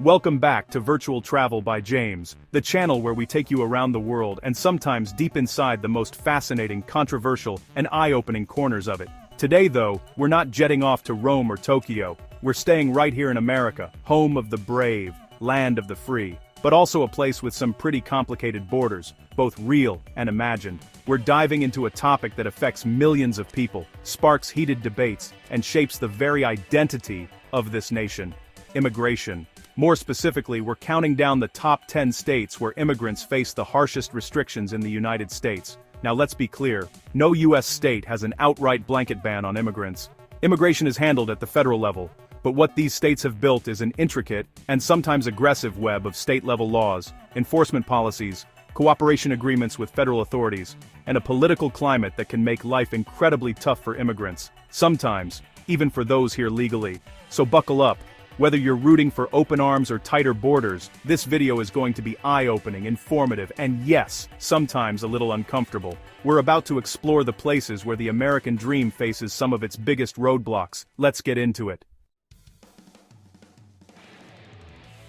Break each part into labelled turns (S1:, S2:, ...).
S1: Welcome back to Virtual Travel by James, the channel where we take you around the world and sometimes deep inside the most fascinating, controversial, and eye-opening corners of it. Today though, we're not jetting off to Rome or Tokyo. We're staying right here in America, home of the brave, land of the free, but also a place with some pretty complicated borders, both real and imagined. We're diving into a topic that affects millions of people, sparks heated debates, and shapes the very identity of this nation: immigration. More specifically, we're counting down the top 10 states where immigrants face the harshest restrictions in the United States. Now let's be clear, no US state has an outright blanket ban on immigrants. Immigration is handled at the federal level, but what these states have built is an intricate, and sometimes aggressive web of state-level laws, enforcement policies, cooperation agreements with federal authorities, and a political climate that can make life incredibly tough for immigrants, sometimes, even for those here legally. So buckle up. Whether you're rooting for open arms or tighter borders, this video is going to be eye-opening, informative, and yes, sometimes a little uncomfortable. We're about to explore the places where the American dream faces some of its biggest roadblocks. Let's get into it.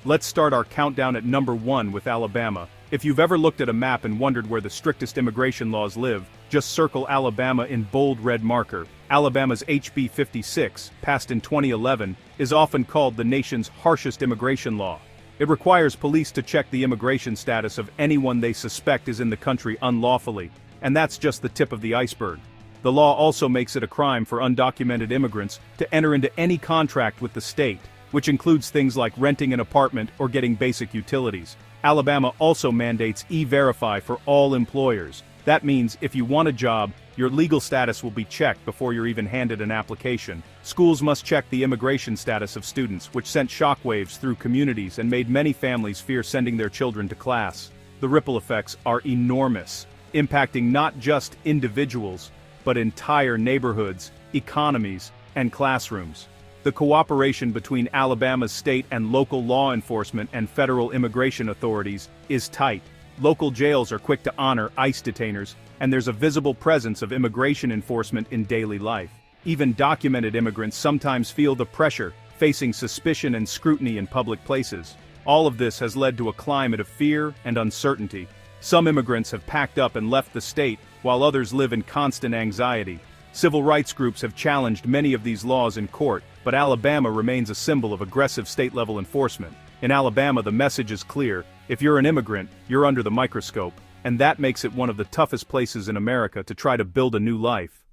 S1: Let's start our countdown at number 1 with Alabama. If you've ever looked at a map and wondered where the strictest immigration laws live, just circle Alabama in bold red marker. Alabama's HB 56, passed in 2011, is often called the nation's harshest immigration law. It requires police to check the immigration status of anyone they suspect is in the country unlawfully, and that's just the tip of the iceberg. The law also makes it a crime for undocumented immigrants to enter into any contract with the state, which includes things like renting an apartment or getting basic utilities. Alabama also mandates E-Verify for all employers. That means if you want a job, your legal status will be checked before you're even handed an application. Schools must check the immigration status of students, which sent shockwaves through communities and made many families fear sending their children to class. The ripple effects are enormous, impacting not just individuals, but entire neighborhoods, economies, and classrooms. The cooperation between Alabama's state and local law enforcement and federal immigration authorities is tight. Local jails are quick to honor ICE detainers, and there's a visible presence of immigration enforcement in daily life. Even documented immigrants sometimes feel the pressure, facing suspicion and scrutiny in public places. All of this has led to a climate of fear and uncertainty. Some immigrants have packed up and left the state, while others live in constant anxiety. Civil rights groups have challenged many of these laws in court, but Alabama remains a symbol of aggressive state-level enforcement. In Alabama, the message is clear: if you're an immigrant, you're under the microscope, and that makes it one of the toughest places in America to try to build a new life.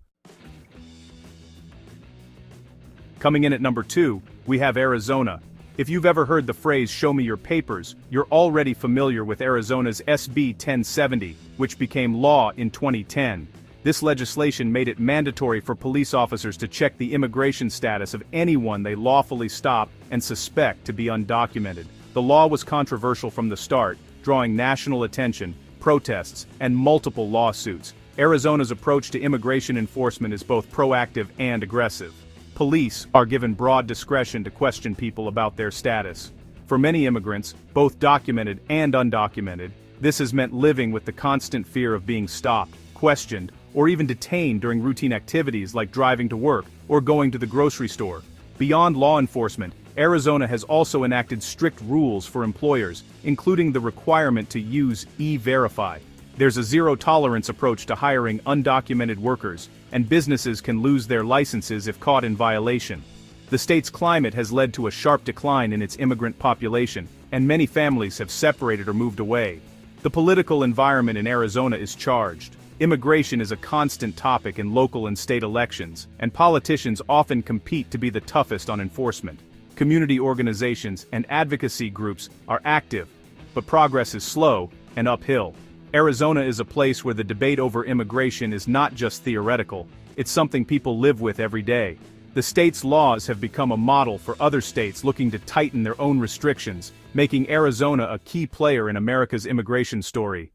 S1: Coming in at number 2, we have Arizona. If you've ever heard the phrase "show me your papers," you're already familiar with Arizona's SB 1070, which became law in 2010. This legislation made it mandatory for police officers to check the immigration status of anyone they lawfully stop and suspect to be undocumented. The law was controversial from the start, drawing national attention, protests, and multiple lawsuits. Arizona's approach to immigration enforcement is both proactive and aggressive. Police are given broad discretion to question people about their status. For many immigrants, both documented and undocumented, this has meant living with the constant fear of being stopped, questioned, or even detained during routine activities like driving to work or going to the grocery store. Beyond law enforcement, Arizona has also enacted strict rules for employers, including the requirement to use E-Verify. There's a zero-tolerance approach to hiring undocumented workers, and businesses can lose their licenses if caught in violation. The state's climate has led to a sharp decline in its immigrant population, and many families have separated or moved away. The political environment in Arizona is charged. Immigration is a constant topic in local and state elections, and politicians often compete to be the toughest on enforcement. Community organizations and advocacy groups are active, but progress is slow and uphill. Arizona is a place where the debate over immigration is not just theoretical, it's something people live with every day. The state's laws have become a model for other states looking to tighten their own restrictions, making Arizona a key player in America's immigration story.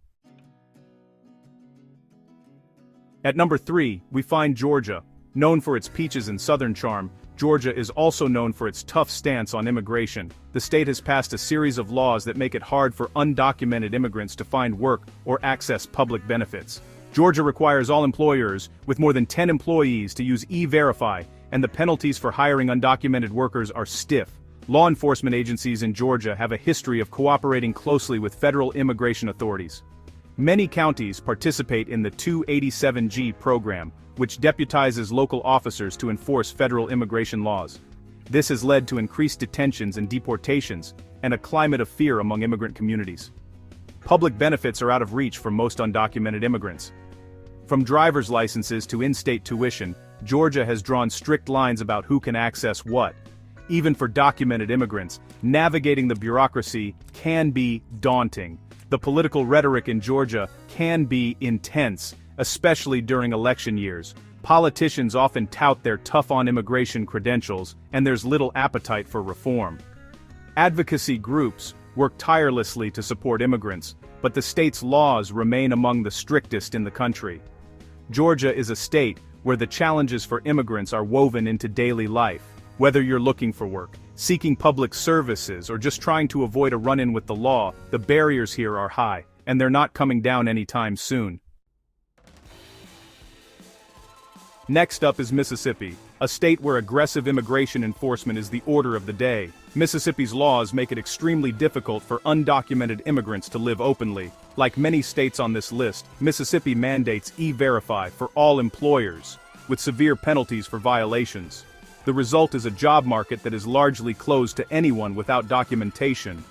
S1: At number 3, we find Georgia. Known for its peaches and southern charm, Georgia is also known for its tough stance on immigration. The state has passed a series of laws that make it hard for undocumented immigrants to find work or access public benefits. Georgia requires all employers with more than 10 employees to use E-Verify, and the penalties for hiring undocumented workers are stiff. Law enforcement agencies in Georgia have a history of cooperating closely with federal immigration authorities. Many counties participate in the 287G program, which deputizes local officers to enforce federal immigration laws. This has led to increased detentions and deportations, and a climate of fear among immigrant communities. Public benefits are out of reach for most undocumented immigrants. From driver's licenses to in-state tuition, Georgia has drawn strict lines about who can access what. Even for documented immigrants, navigating the bureaucracy can be daunting. The political rhetoric in Georgia can be intense, especially during election years. Politicians often tout their tough-on-immigration credentials, and there's little appetite for reform. Advocacy groups work tirelessly to support immigrants, but the state's laws remain among the strictest in the country. Georgia is a state where the challenges for immigrants are woven into daily life. Whether you're looking for work, seeking public services, or just trying to avoid a run-in with the law, the barriers here are high, and they're not coming down anytime soon. Next up is Mississippi, a state where aggressive immigration enforcement is the order of the day. Mississippi's laws make it extremely difficult for undocumented immigrants to live openly. Like many states on this list, Mississippi mandates E-Verify for all employers, with severe penalties for violations. The result is a job market that is largely closed to anyone without documentation.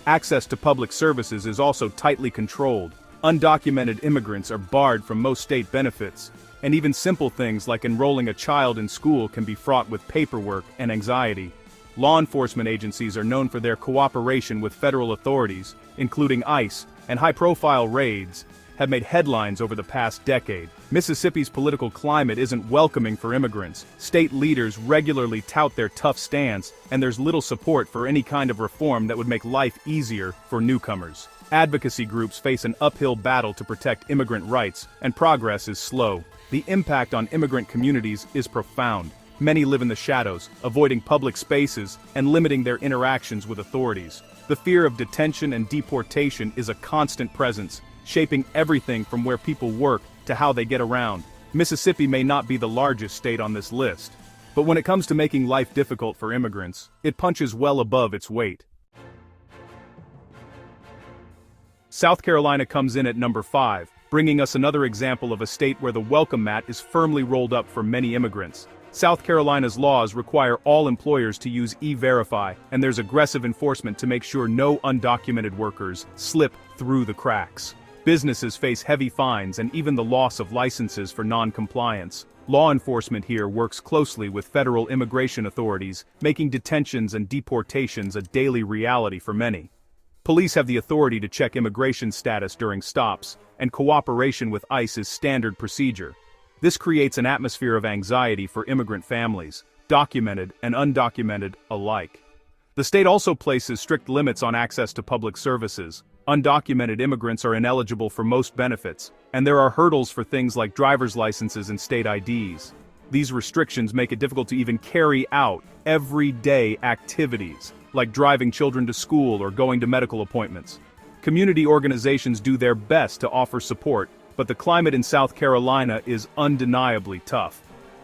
S1: Access to public services is also tightly controlled. Undocumented immigrants are barred from most state benefits, and even simple things like enrolling a child in school can be fraught with paperwork and anxiety. Law enforcement agencies are known for their cooperation with federal authorities, including ICE, and high-profile raids have made headlines over the past decade. Mississippi's political climate isn't welcoming for immigrants. State leaders regularly tout their tough stance, and there's little support for any kind of reform that would make life easier for newcomers. Advocacy groups face an uphill battle to protect immigrant rights, and progress is slow. The impact on immigrant communities is profound. Many live in the shadows, avoiding public spaces and limiting their interactions with authorities. The fear of detention and deportation is a constant presence, shaping everything from where people work to how they get around. Mississippi may not be the largest state on this list, but when it comes to making life difficult for immigrants, it punches well above its weight. South Carolina comes in at number 5, bringing us another example of a state where the welcome mat is firmly rolled up for many immigrants. South Carolina's laws require all employers to use E-Verify, and there's aggressive enforcement to make sure no undocumented workers slip through the cracks. Businesses face heavy fines and even the loss of licenses for non-compliance. Law enforcement here works closely with federal immigration authorities, making detentions and deportations a daily reality for many. Police have the authority to check immigration status during stops, and cooperation with ICE is standard procedure. This creates an atmosphere of anxiety for immigrant families, documented and undocumented alike. The state also places strict limits on access to public services. Undocumented immigrants are ineligible for most benefits, and there are hurdles for things like driver's licenses and state IDs. These restrictions make it difficult to even carry out everyday activities, like driving children to school or going to medical appointments. Community organizations do their best to offer support, but the climate in South Carolina is undeniably tough.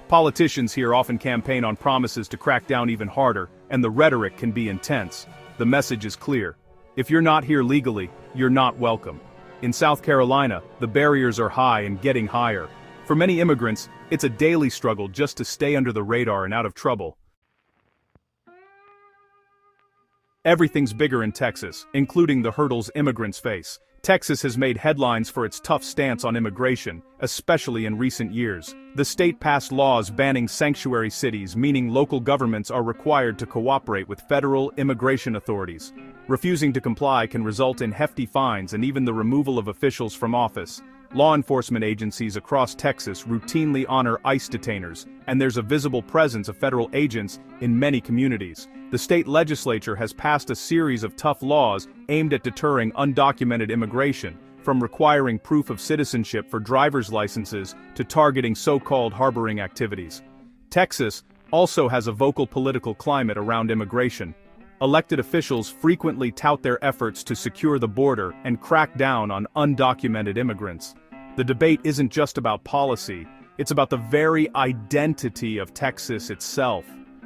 S1: Politicians here often campaign on promises to crack down even harder, and the rhetoric can be intense. The message is clear. If you're not here legally, you're not welcome. In South Carolina, the barriers are high and getting higher. For many immigrants, it's a daily struggle just to stay under the radar and out of trouble. Everything's bigger in Texas, including the hurdles immigrants face. Texas has made headlines for its tough stance on immigration, especially in recent years. The state passed laws banning sanctuary cities, meaning local governments are required to cooperate with federal immigration authorities. Refusing to comply can result in hefty fines and even the removal of officials from office. Law enforcement agencies across Texas routinely honor ICE detainers, and there's a visible presence of federal agents in many communities. The state legislature has passed a series of tough laws aimed at deterring undocumented immigration, from requiring proof of citizenship for driver's licenses to targeting so-called harboring activities. Texas also has a vocal political climate around immigration. Elected officials frequently tout their efforts to secure the border and crack down on undocumented immigrants. The debate isn't just about policy, it's about the very identity of Texas itself.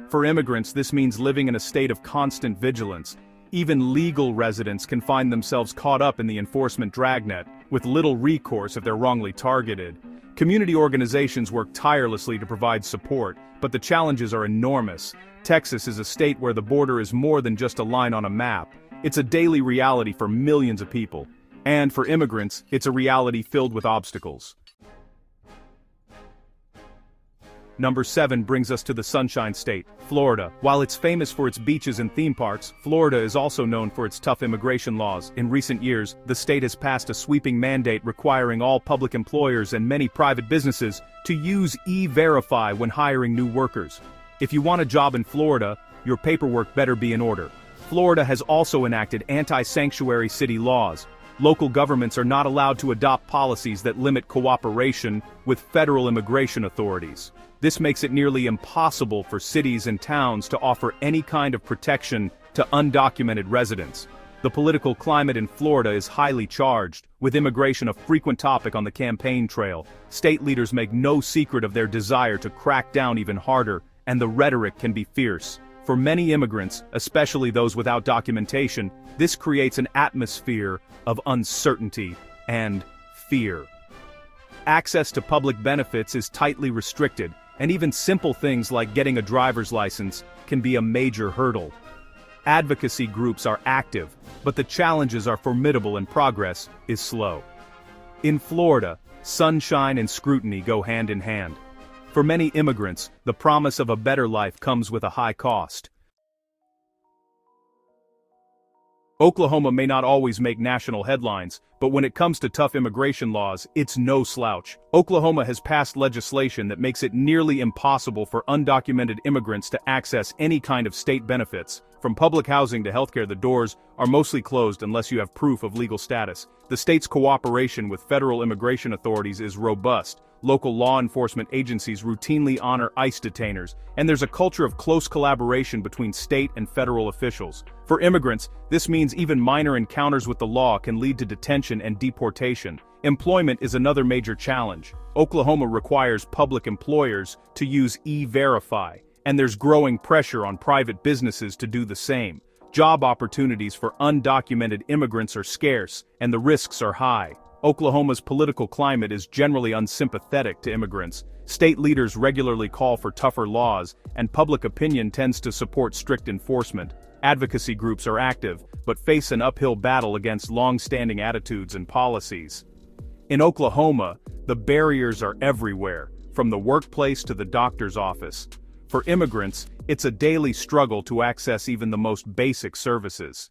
S1: For immigrants, this means living in a state of constant vigilance. Even legal residents can find themselves caught up in the enforcement dragnet, with little recourse if they're wrongly targeted. Community organizations work tirelessly to provide support, but the challenges are enormous. Texas is a state where the border is more than just a line on a map. It's a daily reality for millions of people. And for immigrants, it's a reality filled with obstacles. Number 7 brings us to the Sunshine State, Florida. While it's famous for its beaches and theme parks, Florida is also known for its tough immigration laws. In recent years, the state has passed a sweeping mandate requiring all public employers and many private businesses to use E-Verify when hiring new workers. If you want a job in Florida, your paperwork better be in order. Florida has also enacted anti-sanctuary city laws. Local governments are not allowed to adopt policies that limit cooperation with federal immigration authorities. This makes it nearly impossible for cities and towns to offer any kind of protection to undocumented residents. The political climate in Florida is highly charged, with immigration a frequent topic on the campaign trail. State leaders make no secret of their desire to crack down even harder, and the rhetoric can be fierce. For many immigrants, especially those without documentation, this creates an atmosphere of uncertainty and fear. Access to public benefits is tightly restricted, and even simple things like getting a driver's license can be a major hurdle. Advocacy groups are active, but the challenges are formidable and progress is slow. In Florida, sunshine and scrutiny go hand in hand. For many immigrants, the promise of a better life comes with a high cost. Oklahoma may not always make national headlines, but when it comes to tough immigration laws, it's no slouch. Oklahoma has passed legislation that makes it nearly impossible for undocumented immigrants to access any kind of state benefits. From public housing to healthcare, the doors are mostly closed unless you have proof of legal status. The state's cooperation with federal immigration authorities is robust. Local law enforcement agencies routinely honor ICE detainers, and there's a culture of close collaboration between state and federal officials. For immigrants, this means even minor encounters with the law can lead to detention and deportation. Employment is another major challenge. Oklahoma requires public employers to use E-Verify, and there's growing pressure on private businesses to do the same. Job opportunities for undocumented immigrants are scarce, and the risks are high. Oklahoma's political climate is generally unsympathetic to immigrants. State leaders regularly call for tougher laws, and public opinion tends to support strict enforcement. Advocacy groups are active, but face an uphill battle against long-standing attitudes and policies. In Oklahoma, the barriers are everywhere, from the workplace to the doctor's office. For immigrants, it's a daily struggle to access even the most basic services.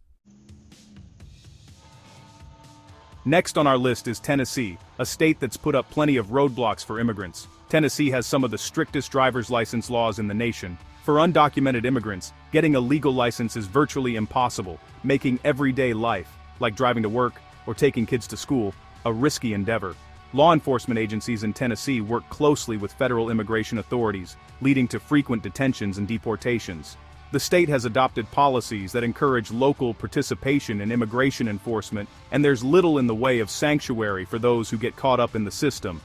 S1: Next on our list is Tennessee, a state that's put up plenty of roadblocks for immigrants. Tennessee has some of the strictest driver's license laws in the nation. For undocumented immigrants, getting a legal license is virtually impossible, making everyday life, like driving to work or taking kids to school, a risky endeavor. Law enforcement agencies in Tennessee work closely with federal immigration authorities, leading to frequent detentions and deportations. The state has adopted policies that encourage local participation in immigration enforcement, and there's little in the way of sanctuary for those who get caught up in the system.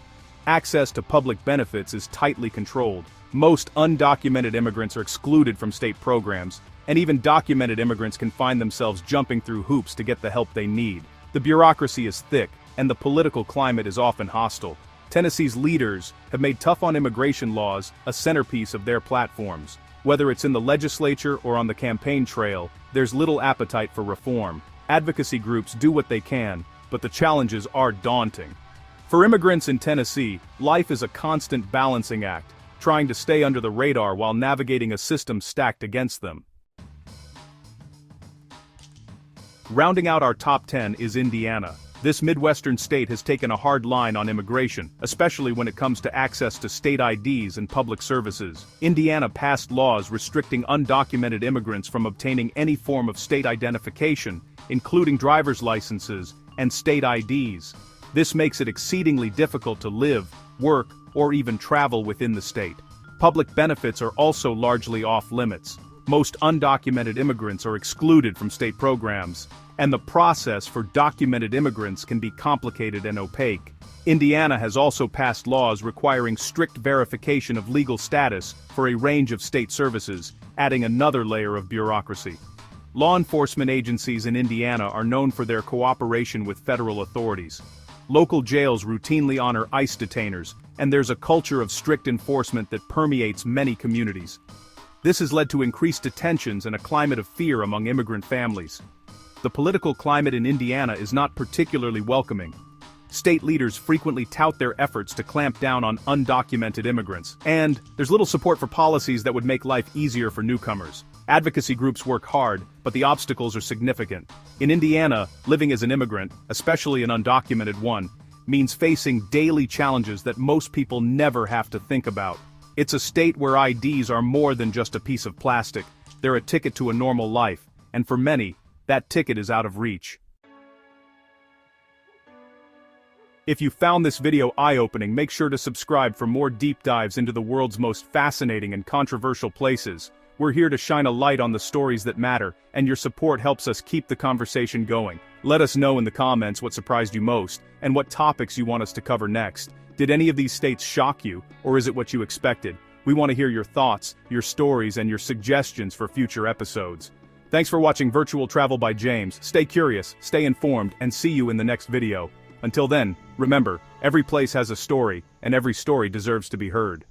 S1: Access to public benefits is tightly controlled. Most undocumented immigrants are excluded from state programs, and even documented immigrants can find themselves jumping through hoops to get the help they need. The bureaucracy is thick, and the political climate is often hostile. Tennessee's leaders have made tough on immigration laws a centerpiece of their platforms. Whether it's in the legislature or on the campaign trail, there's little appetite for reform. Advocacy groups do what they can, but the challenges are daunting. For immigrants in Tennessee, life is a constant balancing act, trying to stay under the radar while navigating a system stacked against them. Rounding out our top 10 is Indiana. This Midwestern state has taken a hard line on immigration, especially when it comes to access to state IDs and public services. Indiana passed laws restricting undocumented immigrants from obtaining any form of state identification, including driver's licenses and state IDs. This makes it exceedingly difficult to live, work, or even travel within the state. Public benefits are also largely off-limits. Most undocumented immigrants are excluded from state programs, and the process for documented immigrants can be complicated and opaque. Indiana has also passed laws requiring strict verification of legal status for a range of state services, adding another layer of bureaucracy. Law enforcement agencies in Indiana are known for their cooperation with federal authorities. Local jails routinely honor ICE detainers, and there's a culture of strict enforcement that permeates many communities. This has led to increased detentions and a climate of fear among immigrant families. The political climate in Indiana is not particularly welcoming. State leaders frequently tout their efforts to clamp down on undocumented immigrants, and there's little support for policies that would make life easier for newcomers. Advocacy groups work hard, but the obstacles are significant. In Indiana, living as an immigrant, especially an undocumented one, means facing daily challenges that most people never have to think about. It's a state where IDs are more than just a piece of plastic. They're a ticket to a normal life, and for many, that ticket is out of reach. If you found this video eye-opening, make sure to subscribe for more deep dives into the world's most fascinating and controversial places. We're here to shine a light on the stories that matter, and your support helps us keep the conversation going. Let us know in the comments what surprised you most, and what topics you want us to cover next. Did any of these states shock you, or is it what you expected? We want to hear your thoughts, your stories, and your suggestions for future episodes. Thanks for watching Virtual Travel by James. Stay curious, stay informed, and see you in the next video. Until then, remember, every place has a story, and every story deserves to be heard.